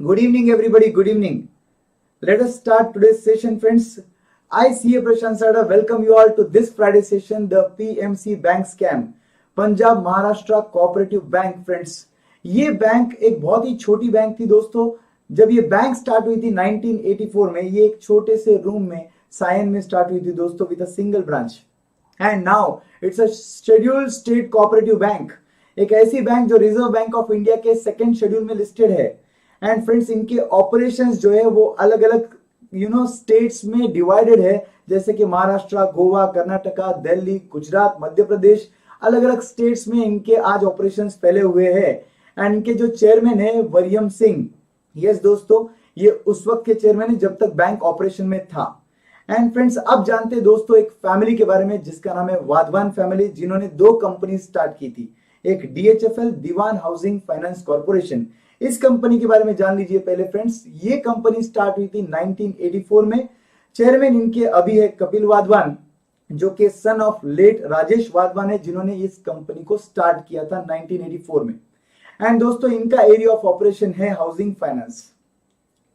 Good evening, everybody. Good evening. Let us start today's session, friends. I, CA Prashant Sada, welcome you all to this Friday session, the PMC Bank Scam. Punjab Maharashtra cooperative bank friends, ये bank एक बहुत ही छोटी bank थी दोस्तों। जब ये bank start हुई थी 1984 में, ये एक छोटे से रूम में सायन में स्टार्ट हुई थी दोस्तों, with a single branch. And now it's a scheduled state cooperative bank, एक ऐसी बैंक जो रिजर्व बैंक ऑफ इंडिया के सेकेंड शेड्यूल में लिस्टेड है। एंड फ्रेंड्स, इनके ऑपरेशंस जो है वो अलग अलग स्टेट्स में डिवाइडेड है, जैसे कि महाराष्ट्र, गोवा, कर्नाटका, दिल्ली, गुजरात, मध्य प्रदेश, अलग अलग स्टेट्स में इनके आज ऑपरेशंस फैले हुए हैं। एंड इनके जो चेयरमैन है वरियम सिंह, यस दोस्तों, ये उस वक्त के चेयरमैन है जब तक बैंक ऑपरेशन में था। एंड फ्रेंड्स, अब जानते हैं दोस्तों एक फैमिली के बारे में जिसका नाम है वाधवान फैमिली, जिन्होंने दो कंपनी स्टार्ट की थी, एक DHFL, दीवान हाउसिंग फाइनेंस कॉर्पोरेशन। इस कंपनी के बारे में जान लीजिए पहले फ्रेंड्स। ये कंपनी स्टार्ट हुई थी 1984 में। चेयरमैन इनके अभी है कपिल वाधवान, जो कि son of late Rajesh Wadhawan है, जिन्होंने इस कंपनी को स्टार्ट किया था 1984 में। एंड दोस्तों, इनका एरिया ऑफ ऑपरेशन है हाउसिंग फाइनेंस।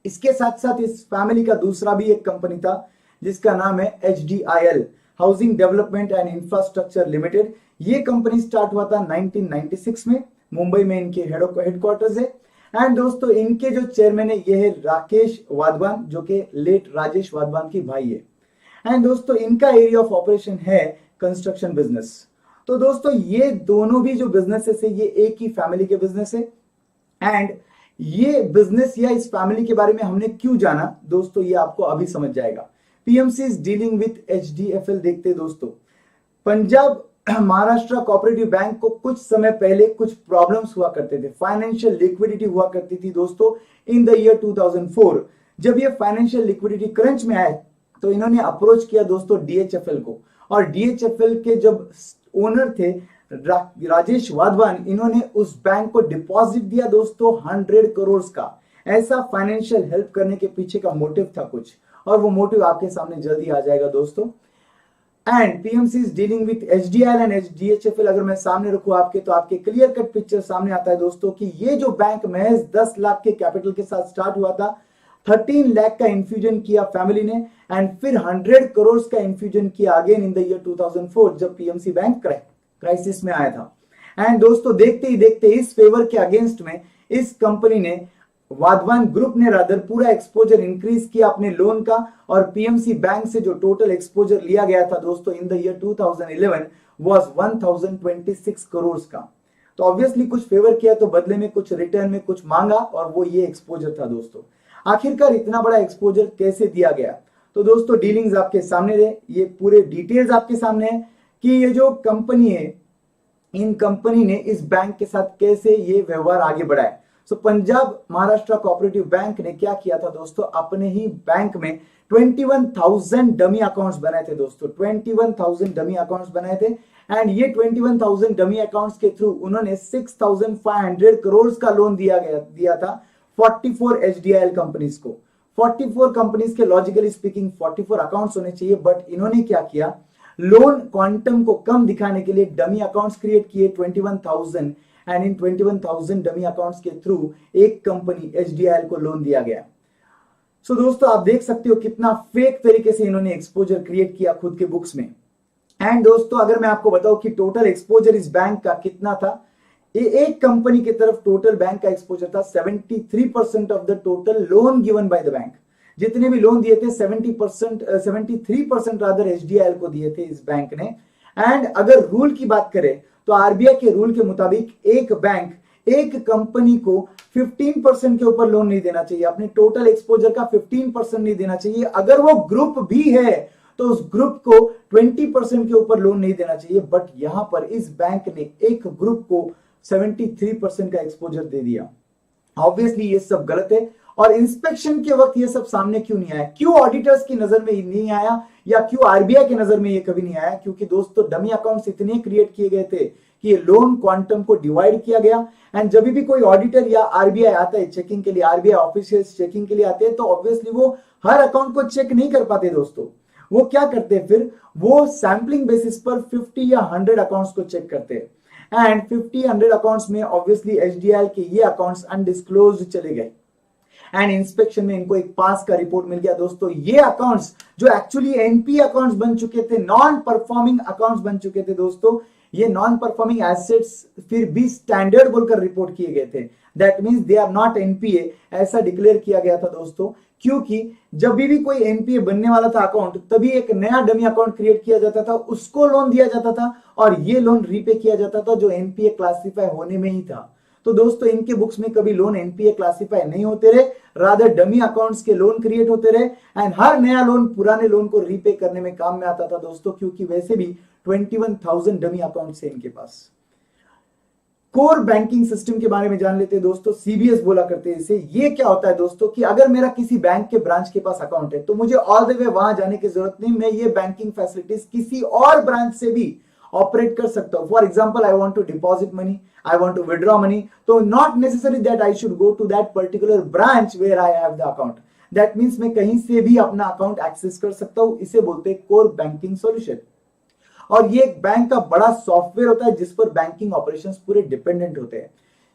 इसके साथ साथ इस फैमिली का दूसरा भी एक कंपनी था जिसका नाम है HDIL, housing development and infrastructure limited. ये कंपनी स्टार्ट हुआ था 1996 में, मुंबई में इनके हेडक्वार्टर्स है। एंड दोस्तों, इनके जो चेयरमैन है ये है राकेश वाधवान, जो कि लेट राजेश वाधवान की भाई है। एंड दोस्तों, इनका एरिया ऑफ ऑपरेशन है कंस्ट्रक्शन बिजनेस। तो दोस्तों, ये दोनों भी जो बिजनेसेस है ये एक ही फैमिली के बिजनेस है। एंड ये बिजनेस या इस फैमिली के बारे में हमने क्यों जाना दोस्तों, ये आपको अभी समझ जाएगा। PMC is dealing with HDFL। देखते हैं दोस्तों, पंजाब महाराष्ट्र कोऑपरेटिव बैंक को कुछ समय पहले कुछ प्रॉब्लम्स हुआ करते थे, फाइनेंशियल लिक्विडिटी हुआ करती थी दोस्तों इन द ईयर 2004। जब ये फाइनेंशियल लिक्विडिटी क्रंच में आए तो इन्होंने अप्रोच किया दोस्तों DHFL को, और DHFL के जब ओनर थे राजेश वाधवान, इन्होंने उस बैंक को डिपॉजिट दिया दोस्तों 100 करोड़ का। ऐसा फाइनेंशियल हेल्प करने के पीछे का मोटिव था कुछ, और वो मोटिव आपके सामने जल्दी आ जाएगा दोस्तों। And PMC is dealing with HDIL and DHFL। अगर मैं सामने रखूं आपके, तो आपके क्लियर कट पिक्चर सामने आता है दोस्तों कि ये जो बैंक महज 10 लाख के कैपिटल के साथ स्टार्ट हुआ था, 13 लाख का इंफ्यूजन किया फैमिली ने, एंड फिर 100 करोड़ का इंफ्यूजन किया अगेन इन द ईयर 2004, जब पीएमसी बैंक क्राइसिस में आया था। एंड दोस्तों, देखते ही देखते इस फेवर के अगेंस्ट में इस कंपनी ने, वाधवान ग्रुप ने रादर, पूरा एक्सपोजर इंक्रीज किया अपने लोन का, और पीएमसी बैंक से जो टोटल एक्सपोजर लिया गया था दोस्तों in the year 2011 was 1026 crore का। तो ऑब्वियसली कुछ फेवर किया तो बदले में कुछ रिटर्न में कुछ मांगा, और वो ये एक्सपोजर था दोस्तों। आखिरकार इतना बड़ा एक्सपोजर कैसे दिया गया? तो दोस्तों, डीलिंग्स आपके सामने रहे, ये पूरे डिटेल्स आपके सामने है कि ये जो कंपनी है, इन कंपनी ने इस बैंक के साथ कैसे ये व्यवहार आगे बढ़ाया। सो पंजाब महाराष्ट्र कोऑपरेटिव बैंक ने क्या किया था दोस्तों, अपने ही बैंक में 21,000 डमी अकाउंट्स बनाए थे दोस्तों, 21,000 डमी अकाउंट्स बनाए थे। एंड ये 21,000 डमी अकाउंट्स के थ्रू उन्होंने 6,500 करोड़ का लोन दिया था 44 HDIL कंपनीज को। 44 कंपनीज के लॉजिकली स्पीकिंग 44 अकाउंट्स होने चाहिए, बट इन्होंने क्या किया, लोन क्वांटम को कम दिखाने के लिए डमी अकाउंट्स क्रिएट किए 21,000, एंड इन 21,000 डमी अकाउंट्स के थ्रू एक कंपनी HDIL को लोन दिया गया। सो दोस्तों, आप देख सकते हो कितना फेक तरीके से इन्होंने एक्सपोजर क्रिएट किया खुद के बुक्स में। एंड दोस्तों, अगर मैं आपको बताऊं कि टोटल एक्सपोजर इस बैंक का कितना था, एक कंपनी की तरफ टोटल बैंक का एक्सपोजर था 73% of the total loan given by the bank. जितने भी लोन दिए थे 73% रादर HDIL को दिए थे इस बैंक ने। एंड अगर रूल की बात करें तो RBI के रूल के मुताबिक एक बैंक एक कंपनी को 15% के ऊपर लोन नहीं देना चाहिए, अपने टोटल एक्सपोजर का 15% नहीं देना चाहिए। अगर वो ग्रुप भी है तो उस ग्रुप को 20% के ऊपर लोन नहीं देना चाहिए, बट यहां पर इस बैंक ने एक ग्रुप को 73% का एक्सपोजर दे दिया। ऑब्वियसली ये सब गलत है, और इंस्पेक्शन के वक्त ये सब सामने क्यों नहीं आया, क्यों ऑडिटर्स की नजर में नहीं आया, या क्यों RBI की नजर में ये कभी नहीं आया? क्योंकि दोस्तों, डमी अकाउंट्स इतने क्रिएट किए गए थे कि ये लोन क्वांटम को डिवाइड किया गया। एंड जब भी कोई ऑडिटर या RBI आता है चेकिंग के लिए, RBI ऑफिशियल्स चेकिंग के लिए आते हैं, तो ऑब्वियसली वो हर अकाउंट को चेक नहीं कर पाते दोस्तों। वो क्या करते हैं, फिर वो सैंपलिंग बेसिस पर 50 या 100 अकाउंट्स को चेक करते हैं। एंड 50-100 अकाउंट्स में ऑब्वियसली HDIL के ये अकाउंट्स अनडिस्क्लोज्ड चले गए। एंड इंस्पेक्शन में इनको एक पास का रिपोर्ट मिल गया दोस्तों। ये अकाउंट्स जो एक्चुअली एनपी अकाउंट्स बन चुके थे, नॉन परफॉर्मिंग अकाउंट्स बन चुके थे दोस्तों, ये नॉन परफॉर्मिंग एसेट्स फिर भी स्टैंडर्ड बोलकर रिपोर्ट किए गए थे। That means they are not NPA, ऐसा डिक्लेयर किया गया था दोस्तों। क्योंकि जब भी कोई एनपीए बनने वाला था अकाउंट, तभी एक नया डमी अकाउंट क्रिएट किया जाता था, उसको लोन दिया जाता था और ये लोन रीपे किया जाता था जो एनपीए क्लासिफाई होने में ही था। तो दोस्तों इनके बुक्स में कभी लोन एनपीए क्लासिफाई नहीं होते रहे, रादर डमी अकाउंट्स के लोन क्रिएट होते रहे एंड हर नया लोन पुराने लोन को रीपे करने में काम में आता था दोस्तों, क्योंकि वैसे भी 21,000 डमी अकाउंट्स है इनके पास। कोर बैंकिंग सिस्टम के बारे में जान लेते हैं दोस्तों। सीबीएस बोला करते हैं इसे। ये क्या होता है दोस्तों कि अगर मेरा किसी बैंक के ब्रांच के पास अकाउंट है तो मुझे ऑल द वे वहां जाने की जरूरत नहीं, मैं ये बैंकिंग फैसिलिटीज किसी और ब्रांच से भी ऑपरेट कर सकता हूं। For example, I want to deposit money, I want to withdraw money, तो not necessary that I should go to that particular branch where I have the account. That means मैं कहीं से भी अपना अकाउंट एक्सेस कर सकता हूं। इसे बोलते हैं कोर बैंकिंग सॉल्यूशन। और ये एक बैंक का बड़ा सॉफ्टवेयर होता है जिस पर बैंकिंग ऑपरेशंस पूरे डिपेंडेंट होते हैं।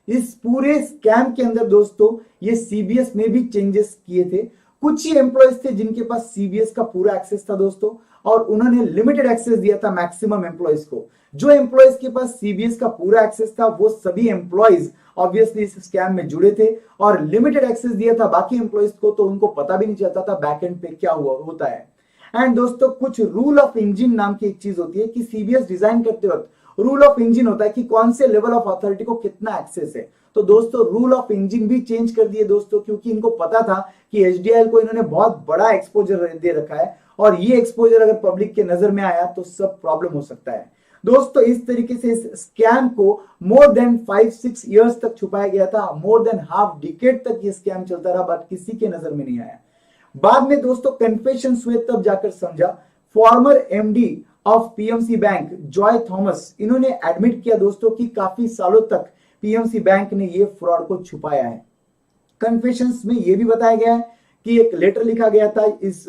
इस पूरे स्कैम के अंदर दोस्तों ये सीबीएस में भी चेंजेस किए थे। कुछ ही एम्प्लॉयज थे जिनके पास सीबीएस का पूरा एक्सेस था दोस्तों, और उन्होंने लिमिटेड एक्सेस दिया था मैक्सिमम एम्प्लॉयज को। जो एम्प्लॉयज के पास सीबीएस का पूरा एक्सेस था वो सभी एम्प्लॉयज ऑब्वियसली इस स्कैम में जुड़े थे, और लिमिटेड एक्सेस दिया था बाकी एम्प्लॉयज को तो उनको पता भी नहीं चलता था बैकएंड पे क्या हुआ होता है। एंड दोस्तों कुछ रूल ऑफ इंजन नाम की एक चीज होती है कि सीबीएस डिजाइन करते वक्त रूल ऑफ इंजन होता है कि कौन से लेवल ऑफ अथॉरिटी को कितना एक्सेस है। तो दोस्तों रूल ऑफ इंजन भी चेंज कर दिए दोस्तों, क्योंकि इनको पता था कि एचडीएल को इन्होंने बहुत बड़ा एक्सपोजर दे रखा है और ये एक्सपोजर अगर पब्लिक के नजर में आया तो सब प्रॉब्लम हो सकता है दोस्तों। इस तरीके से इस स्कैम को मोर देन 5-6 इयर्स तक छुपाया गया था। मोर देन हाफ डिकेड तक ये स्कैम चलता रहा, बट किसी के नजर में नहीं आया। बाद में दोस्तों कन्फेशंस हुए, तब जाकर समझा। Farmer MD of PMC bank Joy Thomas, इन्होंने एडमिट किया दोस्तों कि काफी सालों तक पीएमसी बैंक ने ये फ्रॉड को छुपाया है। कन्फेशंस में ये भी बताया गया है कि एक लेटर लिखा गया था, इस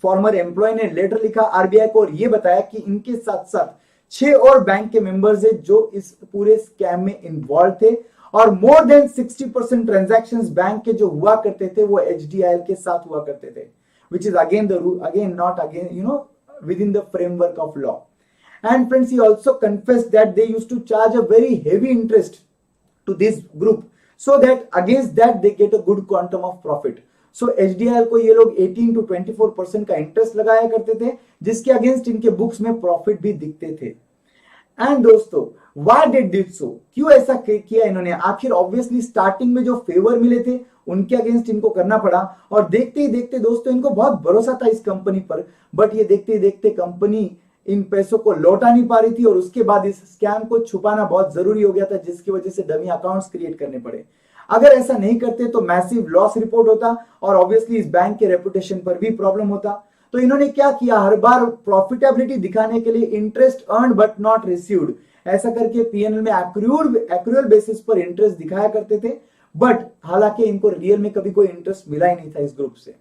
फॉर्मर एम्प्लॉय ने लेटर लिखा आरबीआई को और ये बताया कि इनके साथ साथ 6 और बैंक के मेंबर्स है जो इस पूरे स्कैम में इन्वॉल्व थे, और मोर देन 60% ट्रांजैक्शंस बैंक के जो हुआ करते थे वो एचडीआईएल के साथ हुआ करते थे, which is again the rule, again not again, you know, within the framework of law. And friends, he also confessed that they used to charge a very heavy interest to this group, so that against that they get a good quantum of profit. So HDIL को ये लोग 18 to 24% का interest लगाया करते थे, जिसके against इनके books में प्रॉफिट भी दिखते थे। एंड दोस्तों why did did so, क्यों ऐसा किया इन्होंने? आखिर ऑब्वियसली स्टार्टिंग में जो फेवर मिले थे उनके अगेंस्ट इनको करना पड़ा, और देखते ही देखते दोस्तों इनको बहुत भरोसा था इस कंपनी पर, बट ये देखते ही देखते कंपनी इन पैसों को लौटा नहीं पा रही थी, और उसके बाद इस स्कैम को छुपाना बहुत जरूरी हो गया था, जिसकी वजह से डमी अकाउंट्स क्रिएट करने पड़े। अगर ऐसा नहीं करते तो मैसिव लॉस रिपोर्ट होता और ऑब्वियसली इस बैंक के रेपुटेशन पर भी प्रॉब्लम होता। तो इन्होंने क्या किया, हर बार प्रॉफिटेबिलिटी दिखाने के लिए interest earn but not received, ऐसा करके पीएनएल में एक्रूअल बेसिस पर इंटरेस्ट दिखाया करते थे, बट हालांकि इनको रियल में कभी कोई इंटरेस्ट मिला ही नहीं था इस ग्रुप से।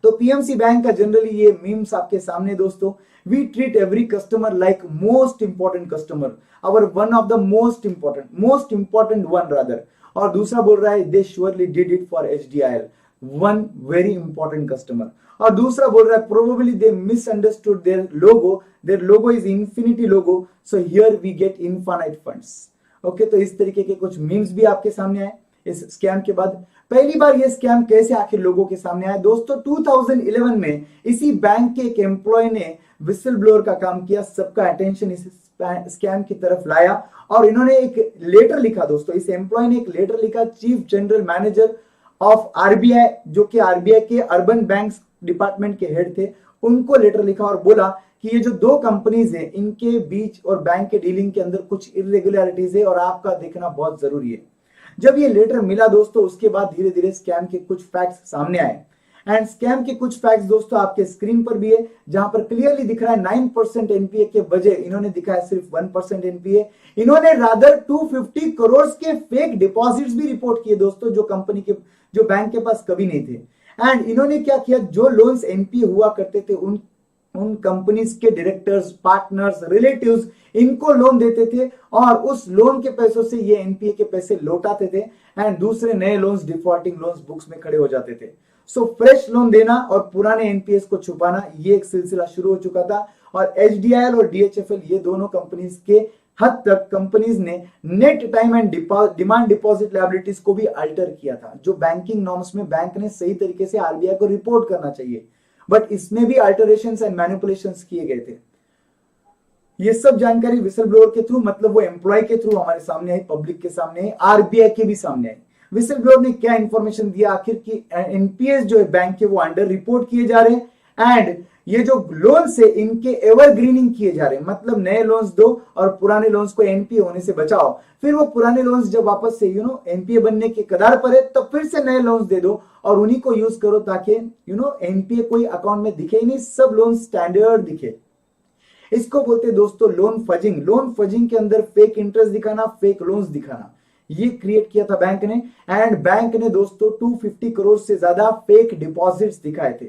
तो पीएमसी बैंक का जनरली ये मीम्स आपके सामने दोस्तों, we treat every customer like most important customer, our one of the most important one rather, और दूसरा बोल रहा है they surely did it for HDIL, one very important customer, और दूसरा बोल रहा है probably they misunderstood their logo is infinity logo, so here we get infinite funds. Okay, तो इस तरीके के कुछ मीम्स भी आपके सामने आए इस स्कैम के बाद। पहली बार ये स्कैम कैसे आखिर लोगों के सामने आया दोस्तों, 2011 में इसी बैंक के एक एम्प्लॉय ने विसल ब्लोअर का काम किया, सबका अटेंशन इस स्कैम की तरफ लाया, और इन्होंने एक लेटर लिखा दोस्तों। इस एम्प्लॉय ने एक लेटर लिखा chief general manager of RBI, जो कि आरबीआई के अर्बन बैंक्स डिपार्टमेंट के हेड थे, उनको लेटर लिखा और बोला कि ये जो दो कंपनीज हैं इनके बीच और बैंक के डीलिंग के अंदर कुछ इरेगुलरिटीज है और आपका देखना बहुत जरूरी है। जब ये लेटर मिला दोस्तों, उसके बाद धीरे धीरे स्कैम के कुछ फैक्ट्स सामने आए, एंड स्कैम के कुछ फैक्ट्स दोस्तों आपके स्क्रीन पर भी है, जहां पर क्लियरली दिख रहा है 9% एनपीए के बजाय इन्होंने दिखाया सिर्फ 1% एनपीए। इन्होंने रादर 250 करोड़ के फेक डिपॉजिट्स भी रिपोर्ट किए दोस्तों, जो बैंक के पास कभी नहीं थे। एंड इन्होंने क्या किया, जो लोन्स एनपीए हुआ करते थे उन कंपनीज के डायरेक्टर्स, पार्टनर्स, रिलेटिव्स इनको लोन देते थे, और उस लोन के पैसों से ये एनपीए के पैसे लौटाते थे। एंड दूसरे नए लोन्स डिफॉल्टिंग लोन्स बुक्स में खड़े हो जाते थे। सो फ्रेश लोन देना और पुराने एनपीएस को छुपाना, ये एक सिलसिला शुरू हो चुका था। और एचडीआईएल और डीएचएफएल, ये दोनों कंपनीज के हद तक कंपनीज ने net time and demand deposit liabilities को भी अल्टर किया था, जो बैंकिंग नॉर्म्स में बैंक ने सही तरीके से आरबीआई को रिपोर्ट करना चाहिए, बट इसमें भी अल्टरेशंस एंड मैनिपुलेशंस किए गए थे। ये सब जानकारी विसल ब्लोअर के थ्रू, मतलब वो एम्प्लॉय के थ्रू हमारे सामने आई, पब्लिक के सामने आई, आरबीआई के भी सामने आई। विसल ब्लोअर ने क्या इंफॉर्मेशन दिया आखिर की एनपीएस जो है बैंक के वो अंडर रिपोर्ट किए जा रहे हैं, एंड ये जो लोन्स है इनके एवरग्रीनिंग किए जा रहे हैं, मतलब नए लोन्स दो और पुराने लोन्स को एनपीए होने से बचाओ, फिर वो पुराने लोन्स जब वापस से एनपीए बनने के कगार पर है तब फिर से नए लोन्स दे दो और उन्हीं को यूज करो ताकि एनपीए कोई अकाउंट में दिखे ही नहीं, सब लोन स्टैंडर्ड दिखे। इसको बोलते हैं दोस्तों लोन फजिंग। लोन फजिंग के अंदर फेक इंटरेस्ट दिखाना, फेक लोन्स दिखाना, ये क्रिएट किया था बैंक ने। एंड बैंक ने दोस्तों 250 करोड़ से ज्यादा फेक डिपॉजिट्स दिखाए थे।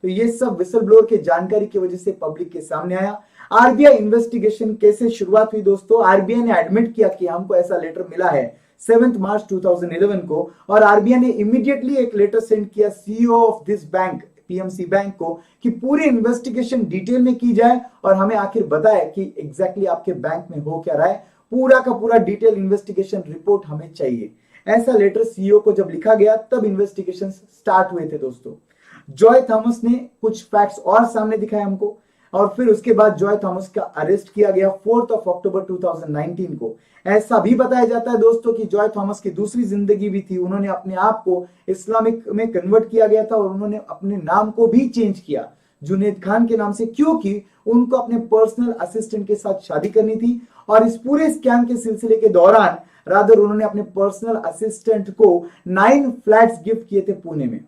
तो ये सब विसल ब्लोअर की जानकारी की वजह से पब्लिक के सामने आया। आरबीआई इन्वेस्टिगेशन कैसे शुरुआत हुई दोस्तों, आरबीआई ने एडमिट किया कि हमको ऐसा लेटर मिला है 7 मार्च 2011 को, और आरबीआई ने इमीडिएटली एक लेटर सेंड किया CEO of this bank, PMC bank को, कि पूरी इन्वेस्टिगेशन डिटेल में की जाए और हमें आखिर बताए कि एग्जैक्टली आपके बैंक में हो क्या रहा है, पूरा का पूरा डिटेल इन्वेस्टिगेशन रिपोर्ट हमें चाहिए। ऐसा लेटर सीईओ को जब लिखा गया तब इन्वेस्टिगेशन स्टार्ट हुए थे दोस्तों। जॉय थॉमस ने कुछ फैक्ट्स और सामने दिखाए हमको, और फिर उसके बाद जॉय थॉमस का अरेस्ट किया गया 4 अक्टूबर 2019 को। ऐसा भी बताया जाता है दोस्तों कि जॉय थॉमस की दूसरी जिंदगी भी थी, उन्होंने अपने आप को इस्लामिक में कन्वर्ट किया गया था और उन्होंने अपने नाम को भी चेंज किया जुनेद खान के नाम से, क्योंकि उनको अपने पर्सनल असिस्टेंट के साथ शादी करनी थी। और इस पूरे स्कैम के सिलसिले के दौरान रादर उन्होंने अपने पर्सनल असिस्टेंट को 9 फ्लैट्स गिफ्ट किए थे पुणे में।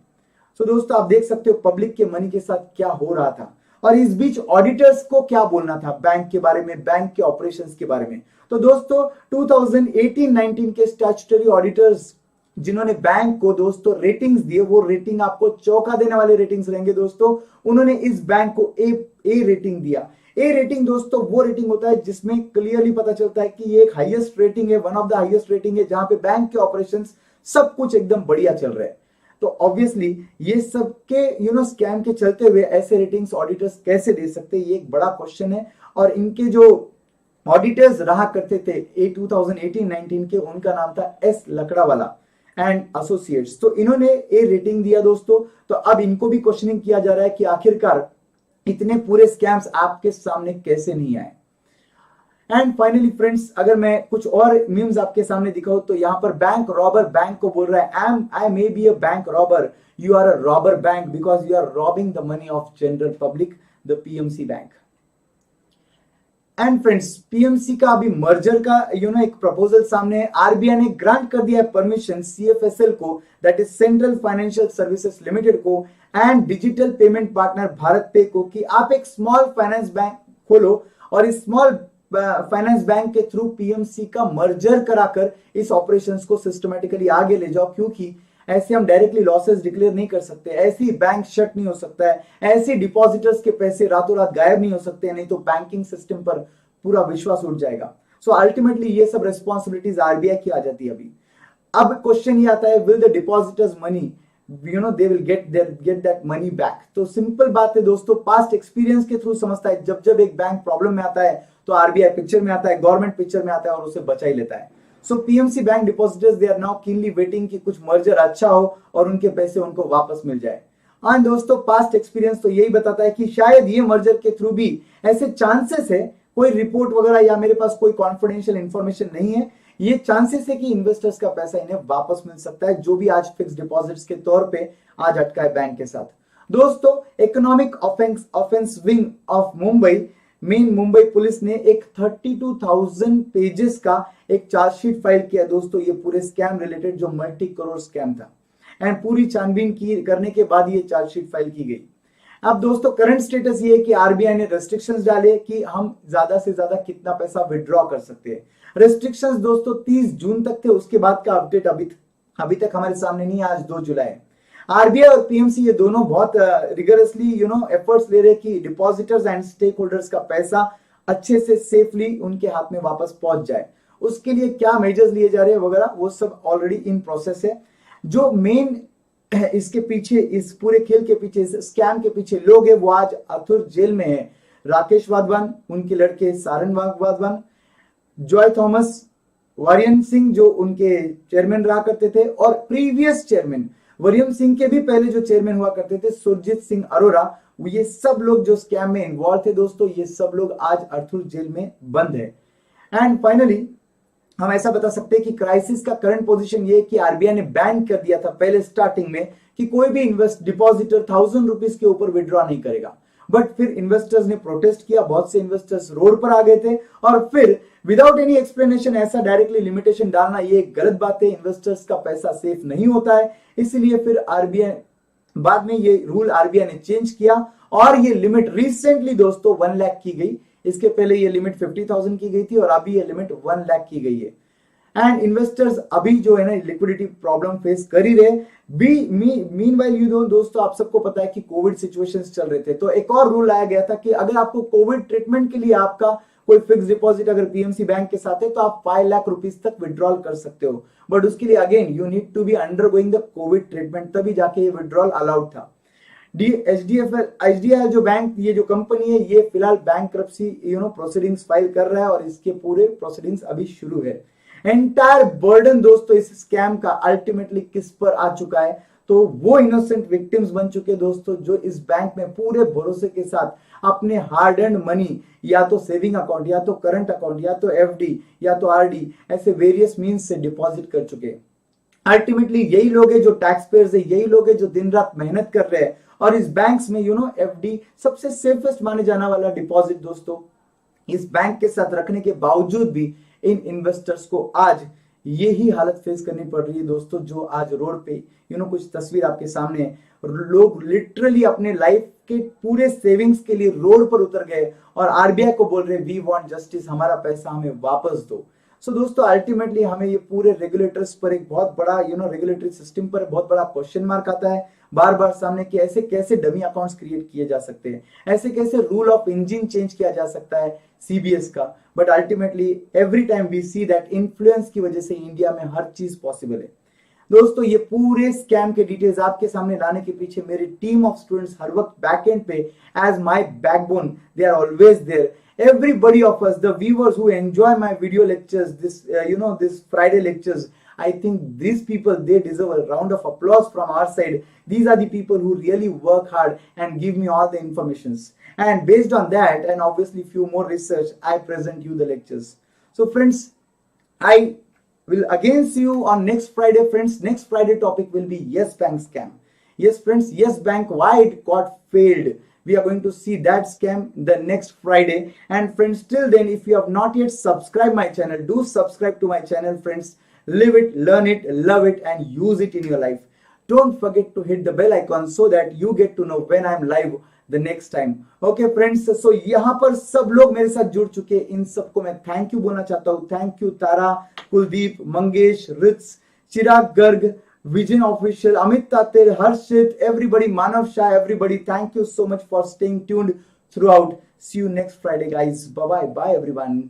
तो दोस्तों आप देख सकते हो पब्लिक के मनी के साथ क्या हो रहा था, और इस बीच ऑडिटर्स को क्या बोलना था बैंक के बारे में, बैंक के ऑपरेशंस के बारे में। तो दोस्तों 2018-19 के स्टैट्यूटरी ऑडिटर्स जिन्होंने बैंक को दोस्तों रेटिंग्स दिए, वो रेटिंग आपको चौंका देने वाले रेटिंग्स रहेंगे दोस्तों। उन्होंने इस बैंक को ए रेटिंग दिया। ए रेटिंग दोस्तों वो रेटिंग होता है जिसमें क्लियरली पता चलता है कि ये एक हाईएस्ट रेटिंग है, one of the highest rating है, जहां पे बैंक के ऑपरेशंस सब कुछ एकदम बढ़िया चल रहा है। तो ऑब्वियसली ये सब के स्कैम के चलते हुए ऐसे रेटिंग्स ऑडिटर्स कैसे दे सकते हैं, ये एक बड़ा क्वेश्चन है। और इनके जो ऑडिटर्स रहा करते थे 2018-19 के, उनका नाम था एस लकड़ावाला एंड एसोसिएट्स। तो इन्होंने ए रेटिंग दिया दोस्तों। तो अब इनको भी क्वेश्चनिंग किया जा रहा है कि आखिरकार इतने पूरे स्कैम्स आपके सामने कैसे नहीं आए। एंड फाइनली फ्रेंड्स, अगर मैं कुछ और मीम्स आपके सामने दिखाऊं तो यहां पर बैंक रॉबर बैंक को बोल रहा है, I may be a bank robber, you are a robber bank because you are robbing the money of general public, the PMC bank. And friends, PMC का अभी मर्जर का एक प्रपोजल सामने है। आरबीआई ने ग्रांट कर दिया है परमिशन सीएफएसएल को, that is central financial services limited को, and digital payment partner BharatPe को, कि आप एक स्मॉल फाइनेंस बैंक खोलो और इस स्मॉल फाइनेंस बैंक के थ्रू पीएमसी का मर्जर कराकर इस ऑपरेशंस को सिस्टमैटिकली आगे ले जाओ, क्योंकि ऐसे हम डायरेक्टली लॉसेस डिक्लेयर नहीं कर सकते, ऐसी बैंक शट नहीं हो सकता है, ऐसे डिपॉजिटर्स के पैसे रातों रात गायब नहीं हो सकते, नहीं तो बैंकिंग सिस्टम पर पूरा विश्वास उठ जाएगा। सो अल्टीमेटली ये सब रिस्पॉन्सिबिलिटीज आरबीआई की आ जाती है अभी। अब क्वेश्चन ये आता है, will the depositors money they will get that money back. तो सिंपल बात है दोस्तों, पास्ट एक्सपीरियंस के थ्रू समझता है, जब जब एक बैंक प्रॉब्लम में आता है तो आरबीआई पिक्चर में आता है, गवर्नमेंट पिक्चर में आता है और उसे बचा ही लेता है। So PMC bank depositors they are now keenly waiting कि कुछ मर्जर अच्छा हो और उनके पैसे उनको वापस मिल जाए। और दोस्तों पास्ट एक्सपीरियंस तो यही बताता है कि शायद ये मर्जर के थ्रू भी ऐसे चांसेस है, कोई रिपोर्ट वगैरह या मेरे पास कोई कॉन्फिडेंशियल इंफॉर्मेशन नहीं है, ये चांसेस है कि इन्वेस्टर्स का पैसा इन्हें वापस मिल सकता है, जो भी आज फिक्स डिपॉजिट्स के तौर पे आज अटका है बैंक के साथ। दोस्तों economic offence wing of Mumbai main Mumbai police ने एक 32,000 पेजेस का एक चार्जशीट फाइल किया दोस्तों, ये पूरे स्कैम रिलेटेड जो मल्टी करोड़ स्कैम था, एंड पूरी छानबीन की करने के बाद ये चार्जशीट फाइल की गई। अब दोस्तों करंट स्टेटस ये है कि आरबीआई ने रेस्ट्रिक्शंस डाले कि हम ज्यादा से ज्यादा कितना पैसा विड्रॉ कर सकते हैं। रेस्ट्रिक्शंस दोस्तों 30 जून तक थे, उसके बाद का अपडेट अभी तक हमारे सामने नहीं है, आज 2 जुलाई है। आरबीआई और पीएमसी ये दोनों बहुत रिगरसली एफर्ट्स ले रहे हैं कि डिपॉजिटर्स एंड स्टेक होल्डर्स का पैसा अच्छे से सेफली उनके हाथ में वापस पहुंच जाए। उसके लिए क्या मेजर्स लिए जा रहे हैं वगैरह वो सब ऑलरेडी इन प्रोसेस है। जो मेन इसके पीछे, इस पूरे खेल के पीछे, इस स्कैम के पीछे लोग है वो आज आथुर जेल में है। राकेश वाधवान, उनके लड़के सारन वाधवान, जॉय थॉमस, वारियन सिंह जो उनके चेयरमैन रहा करते थे, और प्रीवियस चेयरमैन वरियम सिंह के भी पहले जो चेयरमैन हुआ करते थे सुरजीत सिंह अरोरा, ये सब लोग जो स्कैम में इन्वॉल्व थे दोस्तों, ये सब लोग आज आर्थर जेल में बंद है। एंड फाइनली हम ऐसा बता सकते हैं कि क्राइसिस का करंट पोजीशन ये कि आरबीआई ने बैन कर दिया था पहले स्टार्टिंग में कि कोई भी डिपॉजिटर 1000 रुपीज के ऊपर विड्रॉ नहीं करेगा। बट फिर इन्वेस्टर्स ने प्रोटेस्ट किया, बहुत से इन्वेस्टर्स रोड पर आ गए थे, और फिर विदाउट एनी एक्सप्लेनेशन ऐसा डायरेक्टली लिमिटेशन डालना ये एक गलत बात है। इन्वेस्टर्स का पैसा सेफ नहीं होता है, इसलिए फिर आरबीआई बाद में ये रूल आरबीआई ने चेंज किया और ये लिमिट रिसेंटली दोस्तों 1 लाख की गई। इसके पहले ये लिमिट 50,000 की गई थी और अभी ये लिमिट 1 लाख की गई है। एंड इन्वेस्टर्स अभी जो है ना लिक्विडिटी प्रॉब्लम फेस कर ही रहे। मीनवाइल यू दोस्तों आप सबको पता है कि कोविड सिचुएशंस चल रहे थे, तो एक और रूल लाया गया था कि अगर आपको कोविड ट्रीटमेंट के लिए आपका कोई फिक्स डिपॉजिट अगर पीएमसी बैंक के साथ है तो आप 5 लाख रुपीज तक विड्रॉल कर सकते हो। बट उसके लिए again you need to be undergoing the covid treatment, तभी जाके ये विड्रॉल अलाउड था। एचडीएफएल जो बैंक, ये जो कंपनी है, ये फिलहाल बैंकरप्सी प्रोसीडिंग्स फाइल कर रहा है और इसके पूरे प्रोसीडिंग्स अभी शुरू है। एंटायर बर्डन दोस्तों इस स्कैम का अल्टीमेटली किस पर आ चुका है, तो वो इनोसेंट विक्टिम्स बन चुके दोस्तों जो इस बैंक में पूरे भरोसे के साथ अपने हार्ड एंड मनी, या तो सेविंग अकाउंट, या तो करंट अकाउंट, या तो एफडी, या तो आरडी, ऐसे वेरियस मींस से डिपॉजिट कर चुके। अल्टीमेटली यही लोग हैं जो टैक्स पेयर्स है, यही लोग हैं जो दिन रात मेहनत कर रहे हैं, और इस बैंक्स में एफडी सबसे सेफेस्ट माने जाने वाला डिपॉजिट दोस्तों, इस बैंक के साथ रखने के बावजूद भी इन इन्वेस्टर्स को आज यही हालत फेस करनी पड़ रही है दोस्तों, जो आज रोड पे कुछ तस्वीर आपके सामने है। लोग लिटरली अपने लाइफ के पूरे सेविंग्स के लिए रोड पर उतर गए और आरबीआई को बोल रहे वी वांट जस्टिस, हमारा पैसा हमें वापस दो। सो दोस्तों अल्टीमेटली हमें ये पूरे रेगुलेटर्स पर एक बहुत बड़ा रेगुलेटरी सिस्टम पर बहुत बड़ा क्वेश्चन मार्क आता है बार बार सामने कि ऐसे कैसे डमी अकाउंट्स क्रिएट किए जा सकते हैं, ऐसे कैसे रूल ऑफ इंजन चेंज किया जा सकता है सीबीएस का। But ultimately every time we see that influence की वजह से इंडिया में हर चीज पॉसिबल है। दोस्तों ये पूरे स्कैम के डिटेल्स आपके सामने लाने के पीछे मेरी टीम ऑफ स्टूडेंट्स हर वक्त बैक एंड पे as my backbone, they are always there. Everybody of us, the viewers who enjoy my video lectures, this Friday lectures, I think these people, they deserve a round of applause from our side. These are the people who really work hard and give me all the informations. And based on that, and obviously few more research, I present you the lectures. So friends, I will again see you on next Friday, friends. Next Friday topic will be Yes Bank scam. Yes friends, Yes Bank, why it got failed. We are going to see that scam the next Friday. And friends, till then, if you have not yet subscribed my channel, do subscribe to my channel, friends. Live it, learn it, love it, and use it in your life. Don't forget to hit the bell icon so that you get to know when I'm live the next time. Okay friends, so यहाँ पर सब लोग मेरे साथ जुड़ चुके हैं, इन सबको मैं थैंक यू बोलना चाहता हूँ। Thank you Tara, Kuldeep, Mangesh, Rits, Chirag Garg, Vision Official, Amit Tatir, Harshit, everybody, Manav Shah, everybody, thank you so much for staying tuned throughout. See you next Friday, guys. Bye-bye. Bye, everyone.